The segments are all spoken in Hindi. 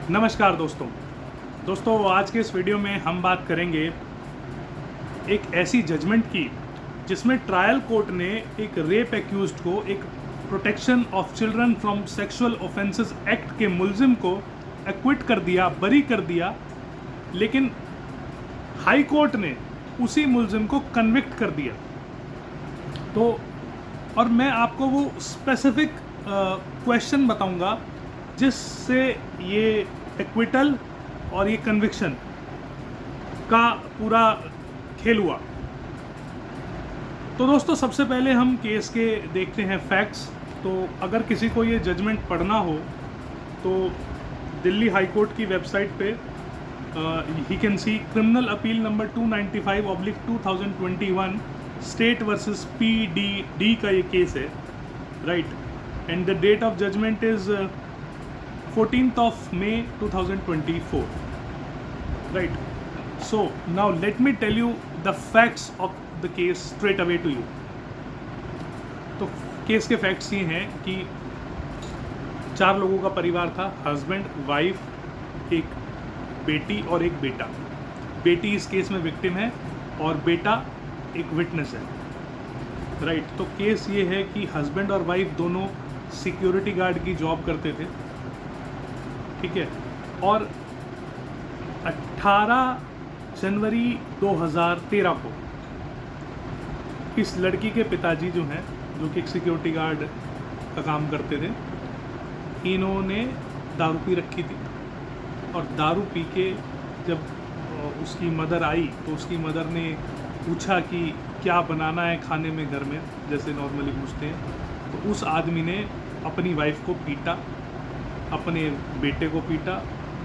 नमस्कार दोस्तों आज के इस वीडियो में हम बात करेंगे एक ऐसी जजमेंट की जिसमें ट्रायल कोर्ट ने एक रेप एक्यूज्ड को एक protection of children from sexual offences act के मुलजिम को एक्विट कर दिया, बरी कर दिया, लेकिन हाई कोर्ट ने उसी मुलजिम को कन्विक्ट कर दिया। तो और मैं आपको वो स्पेसिफिक क्वेश्चन बताऊंगा जिससे ये एक्विटल और ये कन्विक्शन का पूरा खेल हुआ। तो दोस्तों सबसे पहले हम केस के देखते हैं फैक्ट्स। तो अगर किसी को ये जजमेंट पढ़ना हो तो दिल्ली हाई कोर्ट की वेबसाइट पे ही can see criminal appeal number 295/2021 state versus PDD का ये केस है, right. And the date of judgment is 14th of May 2024, right? So now let me tell you the facts of the case straight away to you. तो केस के फैक्ट्स ये हैं कि 4 लोगों का परिवार था, हस्बैंड, वाइफ, एक बेटी और एक बेटा। बेटी इस केस में विक्टिम है और बेटा एक विटनेस है, राइट। तो केस ये है कि हस्बैंड और वाइफ दोनों सिक्योरिटी गार्ड की जॉब करते थे, ठीक है। और 18 जनवरी 2013 को इस लड़की के पिताजी जो हैं, जो कि एक सिक्योरिटी गार्ड का काम करते थे, इन्होंने दारू पी रखी थी। और दारू पी के जब उसकी मदर आई तो उसकी मदर ने पूछा कि क्या बनाना है खाने में घर में, जैसे नॉर्मली पूछते हैं। तो उस आदमी ने अपनी वाइफ को पीटा, अपने बेटे को पीटा।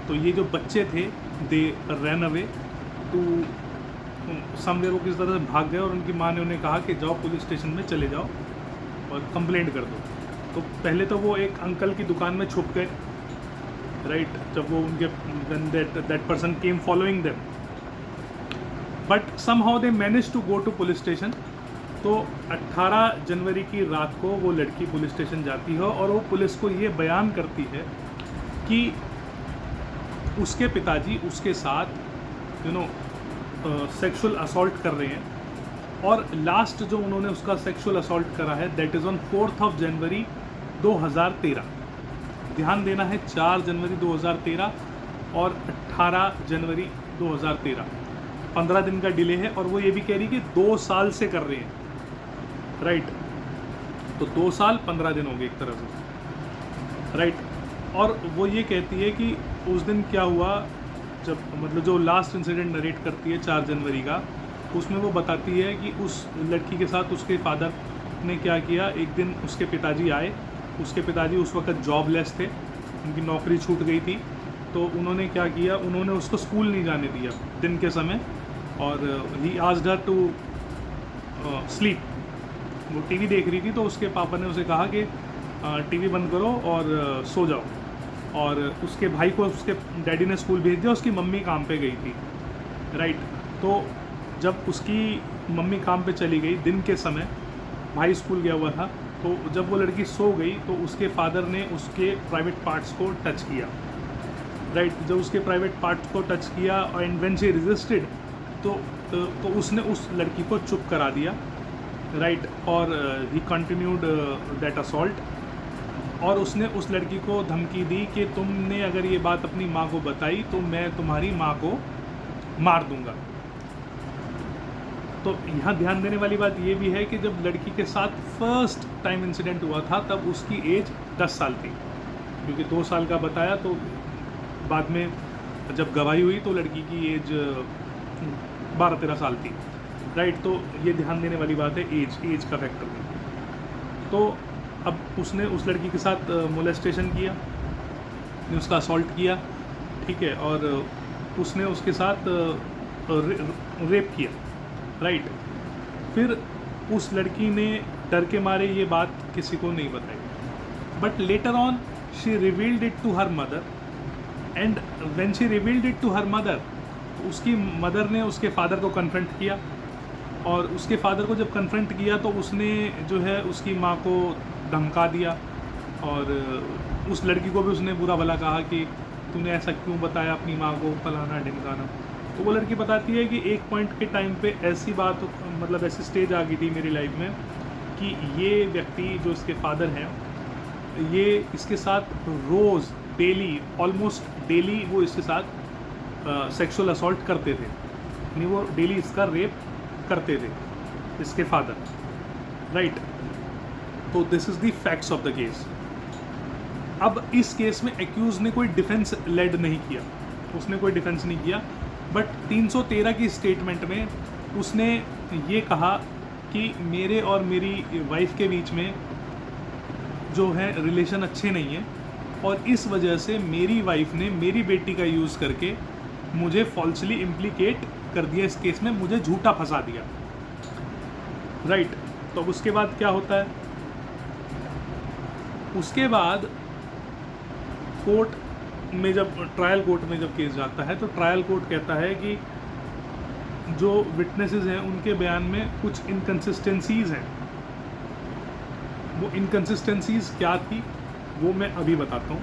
तो ये जो बच्चे थे दे रैन अवे टू समवेयर, वो किस तरह से भाग गए और उनकी माँ ने उन्हें कहा कि जाओ पुलिस स्टेशन में चले जाओ और कंप्लेंट कर दो। तो पहले तो वो एक अंकल की दुकान में छुप गए, राइट, जब वो उनके that person came following them, but somehow they manage to go to police station. तो 18 जनवरी की रात को वो लड़की पुलिस स्टेशन जाती है और वो पुलिस को ये बयान करती है कि उसके पिताजी उसके साथ सेक्सुअल असॉल्ट कर रहे हैं। और लास्ट जो उन्होंने उसका सेक्सुअल असॉल्ट करा है that is on 4th of January 2013। ध्यान देना है 4 जनवरी 2013 और 18 जनवरी 2013, 15 दिन का डिले है। और वो ये भी कह रही कि 2 साल से कर रहे हैं, राइट। तो 2 साल 15 दिन हो गए एक तरह से, राइट। और वो ये कहती है कि उस दिन क्या हुआ, जब मतलब जो लास्ट इंसिडेंट नरेट करती है 4 जनवरी का, उसमें वो बताती है कि उस लड़की के साथ उसके फादर ने क्या किया। एक दिन उसके पिताजी आए, उसके पिताजी उस वक्त जॉबलेस थे, उनकी नौकरी छूट गई थी। तो उन्होंने क्या किया, उन्होंने उसको स्कूल नहीं जाने दिया दिन के समय, और he asked her to sleep. वो टीवी देख रही थी तो उसके पापा ने उसे कहा कि टीवी बंद करो और सो जाओ। और उसके भाई को उसके डैडी ने स्कूल भेज दिया, उसकी मम्मी काम पे गई थी, राइट। तो जब उसकी मम्मी काम पे चली गई दिन के समय, भाई स्कूल गया हुआ था, तो जब वो लड़की सो गई तो उसके फादर ने उसके प्राइवेट पार्ट्स को टच किया, राइट। जब उसके प्राइवेट पार्ट्स को टच किया एंड व्हेन शी रेजिस्टेड तो उसने उस लड़की को चुप करा दिया, राइट। और ही कंटिन्यूड दैट असॉल्ट। और उसने उस लड़की को धमकी दी कि तुमने अगर ये बात अपनी माँ को बताई तो मैं तुम्हारी माँ को मार दूंगा। तो यहाँ ध्यान देने वाली बात ये भी है कि जब लड़की के साथ फर्स्ट टाइम इंसिडेंट हुआ था तब उसकी एज 10 साल थी, क्योंकि 2 साल का बताया। तो बाद में जब गवाही हुई तो लड़की की एज 12-13 साल थी, राइट। तो ये ध्यान देने वाली बात है एज का फैक्टर। तो अब उसने उस लड़की के साथ मोलेस्टेशन किया, ने उसका असॉल्ट किया, ठीक है, और उसने उसके साथ रेप किया, राइट। फिर उस लड़की ने डर के मारे ये बात किसी को नहीं बताई, but later on she revealed it to her mother. And when she revealed it to her mother, उसकी मदर ने उसके फादर को कन्फ्रंट किया। और उसके फादर को जब कन्फ्रंट किया तो उसने जो है उसकी माँ को धमका दिया और उस लड़की को भी उसने बुरा भला कहा कि तूने ऐसा क्यों बताया अपनी माँ को, फलाना ढिमकाना। तो वो लड़की बताती है कि एक पॉइंट के टाइम पे ऐसी बात, मतलब ऐसी स्टेज आ गई थी मेरी लाइफ में कि ये व्यक्ति जो इसके फादर हैं, ये इसके साथ रोज़ डेली, ऑलमोस्ट डेली वो इसके साथ सेक्सुअल असॉल्ट करते थे, यानी वो डेली इसका रेप करते थे इसके फादर, राइट। तो this is the facts of the case. अब इस केस में एक्यूज ने कोई डिफेंस लेड नहीं किया, उसने कोई डिफेंस नहीं किया, बट 313 की स्टेटमेंट में उसने ये कहा कि मेरे और मेरी वाइफ के बीच में जो है रिलेशन अच्छे नहीं है, और इस वजह से मेरी वाइफ ने मेरी बेटी का यूज़ करके मुझे फॉल्सली इम्प्लीकेट कर दिया, इस केस में मुझे झूठा फंसा दिया, राइट। तो उसके बाद क्या होता है, उसके बाद कोर्ट में जब ट्रायल कोर्ट में जब केस जाता है तो ट्रायल कोर्ट कहता है कि जो विटनेसेस हैं उनके बयान में कुछ इनकन्सिस्टेंसीज़ हैं। वो इनकन्सिस्टेंसीज़ क्या थी वो मैं अभी बताता हूँ।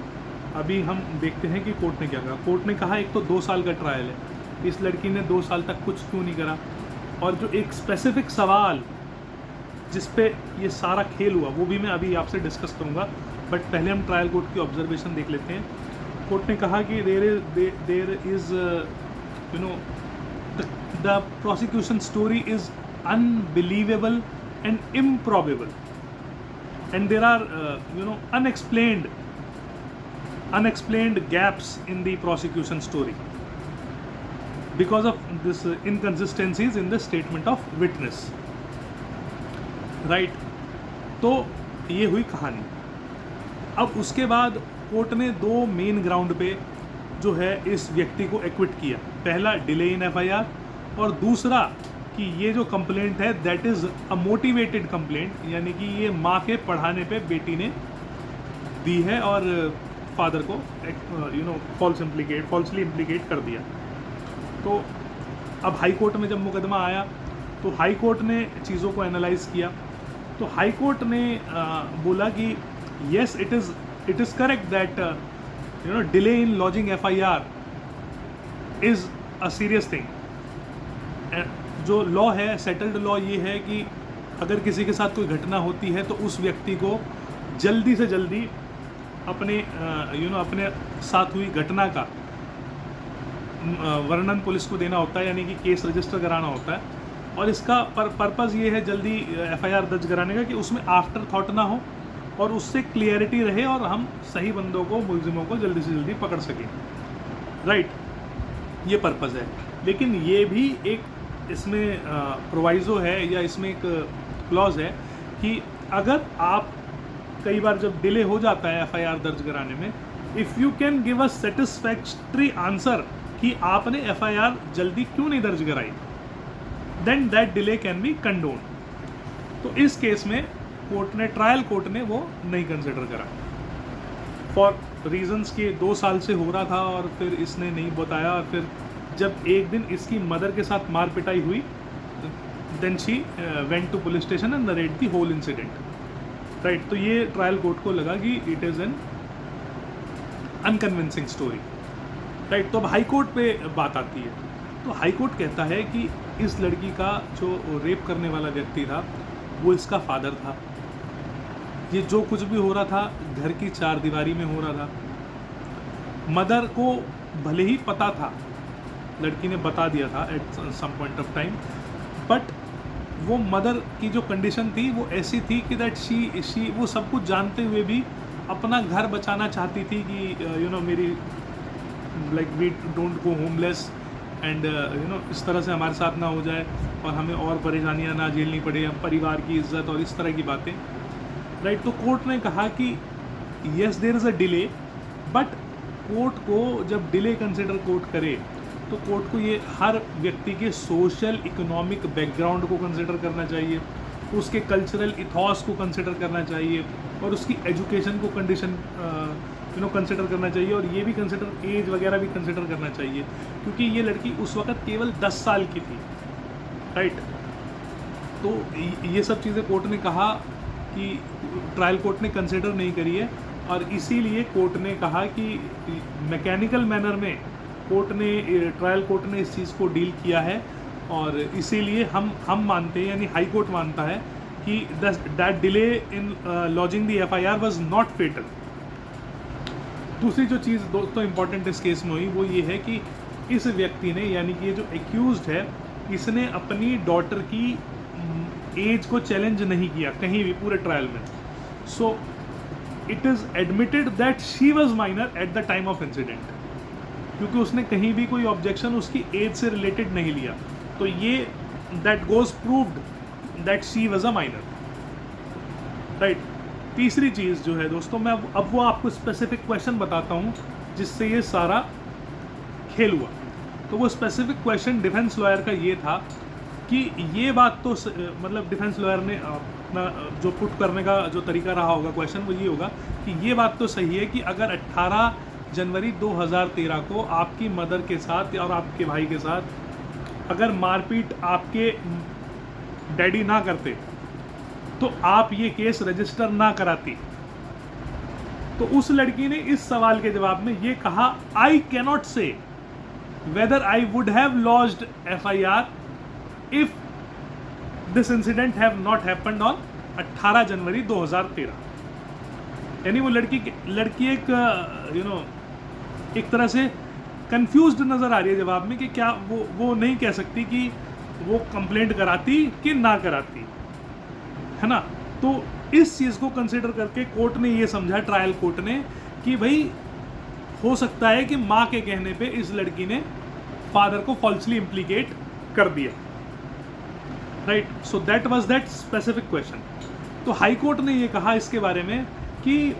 अभी हम देखते हैं कि कोर्ट ने क्या कहा। कोर्ट ने कहा एक तो 2 साल का ट्रायल है, इस लड़की ने 2 साल तक कुछ क्यों नहीं करा, और जो एक स्पेसिफिक सवाल जिस पे ये सारा खेल हुआ वो भी मैं अभी आपसे डिस्कस करूँगा, बट पहले हम ट्रायल कोर्ट की ऑब्जर्वेशन देख लेते हैं। कोर्ट ने कहा कि there is you know the prosecution story is unbelievable and improbable, and there are unexplained gaps in the prosecution story because of this inconsistencies in the statement of witness, right। तो ये हुई कहानी। अब उसके बाद कोर्ट ने 2 मेन ग्राउंड पे जो है इस व्यक्ति को एक्विट किया। पहला डिले इन एफआईआर, और दूसरा कि ये जो कंप्लेंट है that is a motivated complaint, यानी कि ये माँ के पढ़ाने पे बेटी ने दी है और फादर को फॉल्सली इम्प्लीकेट कर दिया। तो अब हाई कोर्ट में जब मुकदमा आया तो हाई कोर्ट ने चीज़ों को एनालाइज किया। तो हाई कोर्ट ने बोला कि yes it is correct that delay in lodging FIR is a serious thing. जो लॉ है, सेटल्ड लॉ ये है कि अगर किसी के साथ कोई घटना होती है तो उस व्यक्ति को जल्दी से जल्दी अपने अपने साथ हुई घटना का वर्णन पुलिस को देना होता है, यानी कि केस रजिस्टर कराना होता है। और इसका पर्पज़ ये है जल्दी एफआईआर दर्ज कराने का कि उसमें आफ्टर थॉट ना हो और उससे क्लियरिटी रहे और हम सही बंदों को, मुलजिमों को जल्दी से जल्दी पकड़ सकें, राइट। ये पर्पज़ है। लेकिन ये भी एक इसमें प्रोवाइज़ो है या इसमें एक क्लॉज है कि अगर आप कई बार जब डिले हो जाता है एफआईआर दर्ज कराने में, if you can give a satisfactory answer कि आपने एफआईआर जल्दी क्यों नहीं दर्ज कराई, then that delay can be condone. तो इस केस में ट्रायल कोर्ट ने वो नहीं कंसिडर करा फॉर रीजंस कि 2 साल से हो रहा था और फिर इसने नहीं बताया, और फिर जब एक दिन इसकी मदर के साथ मार पिटाई हुई, then she went to police station and narrate the whole incident, right. तो ये ट्रायल कोर्ट को लगा कि it is an unconvincing story, right. तो अब हाई कोर्ट पे बात आती है। तो हाई कोर्ट कहता है कि इस लड़की का जो रेप करने वाला व्यक्ति था वो इसका फादर था। ये जो कुछ भी हो रहा था घर की 4 दीवारी में हो रहा था। मदर को भले ही पता था, लड़की ने बता दिया था at some point of time, but वो मदर की जो कंडीशन थी वो ऐसी थी कि दैट शी वो सब कुछ जानते हुए भी अपना घर बचाना चाहती थी कि मेरी like we don't go homeless and इस तरह से हमारे साथ ना हो जाए और हमें और परेशानियां ना झेलनी पड़े, हम परिवार की इज्जत और इस तरह की बातें, राइट। तो कोर्ट ने कहा कि yes there is a delay, but court को जब डिले कंसिडर कोर्ट करे तो कोर्ट को ये हर व्यक्ति के सोशल इकोनॉमिक बैकग्राउंड को कंसिडर करना चाहिए, उसके कल्चरल इथॉस को कंसिडर करना चाहिए और उसकी एजुकेशन को कंडीशन कंसिडर करना चाहिए, और ये भी कंसिडर एज वगैरह भी कंसिडर करना चाहिए, क्योंकि ये लड़की उस वक्त केवल 10 साल की थी, राइट। तो ये सब चीज़ें कोर्ट ने कहा कि ट्रायल कोर्ट ने कंसिडर नहीं करी है, और इसीलिए कोर्ट ने कहा कि मैकेनिकल मैनर में ट्रायल कोर्ट ने इस चीज़ को डील किया है, और इसीलिए हम मानते हैं, यानी हाई कोर्ट मानता है कि that delay in lodging the FIR was not fatal. दूसरी जो चीज़ दोस्तों इंपॉर्टेंट इस केस में हुई वो ये है कि इस व्यक्ति ने, यानी कि ये जो एक्यूज्ड है, इसने अपनी डॉटर की एज को चैलेंज नहीं किया कहीं भी पूरे ट्रायल में। So it is admitted that she was minor at the time of incident, क्योंकि उसने कहीं भी कोई ऑब्जेक्शन उसकी एज से रिलेटेड नहीं लिया। तो ये that goes proved that she was a minor, right. तीसरी चीज़ जो है दोस्तों, मैं अब वो आपको स्पेसिफिक क्वेश्चन बताता हूँ जिससे ये सारा खेल हुआ। तो वो स्पेसिफिक क्वेश्चन डिफेंस लॉयर का ये था कि ये बात तो मतलब डिफेंस लॉयर ने अपना जो पुट करने का जो तरीका रहा होगा क्वेश्चन, वो ये होगा कि ये बात तो सही है कि अगर 18 जनवरी 2013 को आपकी मदर के साथ और आपके भाई के साथ अगर मारपीट आपके डैडी ना करते तो आप ये केस रजिस्टर ना कराती। तो उस लड़की ने इस सवाल के जवाब में ये कहा, I cannot say whether I would have lodged FIR if this incident have not happened on 18 जनवरी 2013। यानी वो लड़की एक एक तरह से कंफ्यूज्ड नज़र आ रही है जवाब में कि क्या वो नहीं कह सकती कि वो कंप्लेंट कराती कि ना कराती, है ना। तो इस चीज़ को कंसिडर करके कोर्ट ने ये समझा, ट्रायल कोर्ट ने, कि भाई हो सकता है कि माँ के कहने पे इस लड़की ने फादर को फॉल्सली इम्प्लीकेट कर दिया, right. So that was that specific question. तो हाई कोर्ट ने ये कहा इसके बारे में कि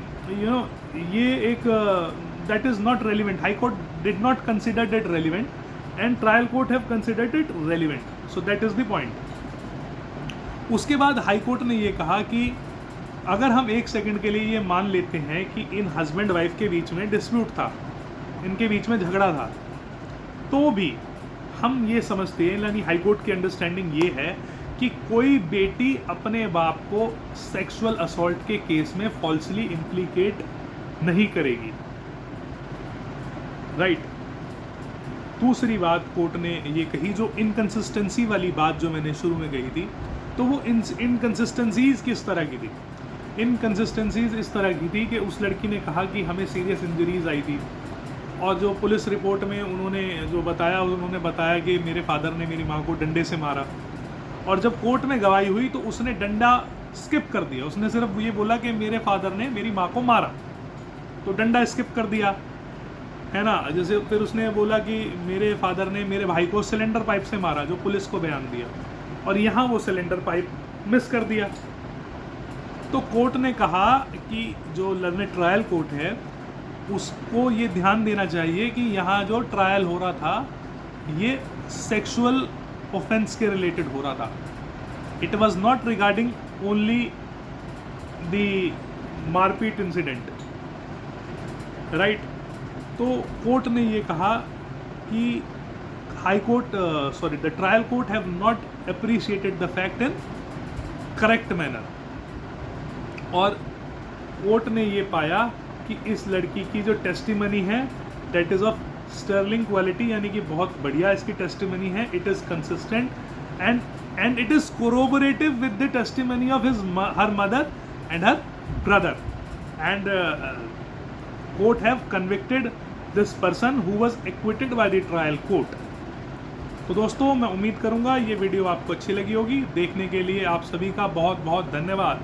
ये एक that is not relevant. High court did not consider that relevant and trial court have considered it relevant. So that is the point. उसके बाद हाई कोर्ट ने ये कहा कि अगर हम एक सेकंड के लिए ये मान लेते हैं कि इन हस्बैंड वाइफ के बीच में डिस्प्यूट था, इनके बीच में झगड़ा था, तो भी हम ये समझते हैं, यानी हाई कोर्ट की अंडरस्टैंडिंग ये है कि कोई बेटी अपने बाप को सेक्सुअल असॉल्ट के केस में फॉल्सली इम्प्लीकेट नहीं करेगी, राइट। दूसरी बात कोर्ट ने ये कही, जो इनकंसिस्टेंसी वाली बात जो मैंने शुरू में कही थी, तो वो इनकंसिस्टेंसीज किस तरह की थी। इनकंसिस्टेंसीज इस तरह की थी कि उस लड़की ने कहा कि हमें सीरियस इंजरीज आई थी, और जो पुलिस रिपोर्ट में उन्होंने बताया कि मेरे फादर ने मेरी माँ को डंडे से मारा, और जब कोर्ट में गवाही हुई तो उसने डंडा स्किप कर दिया। उसने सिर्फ ये बोला कि मेरे फादर ने मेरी माँ को मारा, तो डंडा स्किप कर दिया, है ना। जैसे फिर उसने बोला कि मेरे फादर ने मेरे भाई को सिलेंडर पाइप से मारा, जो पुलिस को बयान दिया, और यहाँ वो सिलेंडर पाइप मिस कर दिया। तो कोर्ट ने कहा कि जो लर्नेड ट्रायल कोर्ट है उसको ये ध्यान देना चाहिए कि यहाँ जो ट्रायल हो रहा था ये सेक्सुअल ऑफेंस के रिलेटेड हो रहा था। It was not regarding only the मारपीट इंसिडेंट, राइट। तो कोर्ट ने ये कहा कि the trial court have not appreciated the fact in correct manner, और कोर्ट ने ये पाया कि इस लड़की की जो टेस्टिमनी है that is of sterling quality, यानी कि बहुत बढ़िया इसकी टेस्टिमनी है। it is consistent and it is corroborative with the testimony of her mother and her brother, and court have convicted this person who was acquitted by the trial court। तो दोस्तों मैं उम्मीद करूंगा ये वीडियो आपको अच्छी लगी होगी। देखने के लिए आप सभी का बहुत बहुत धन्यवाद।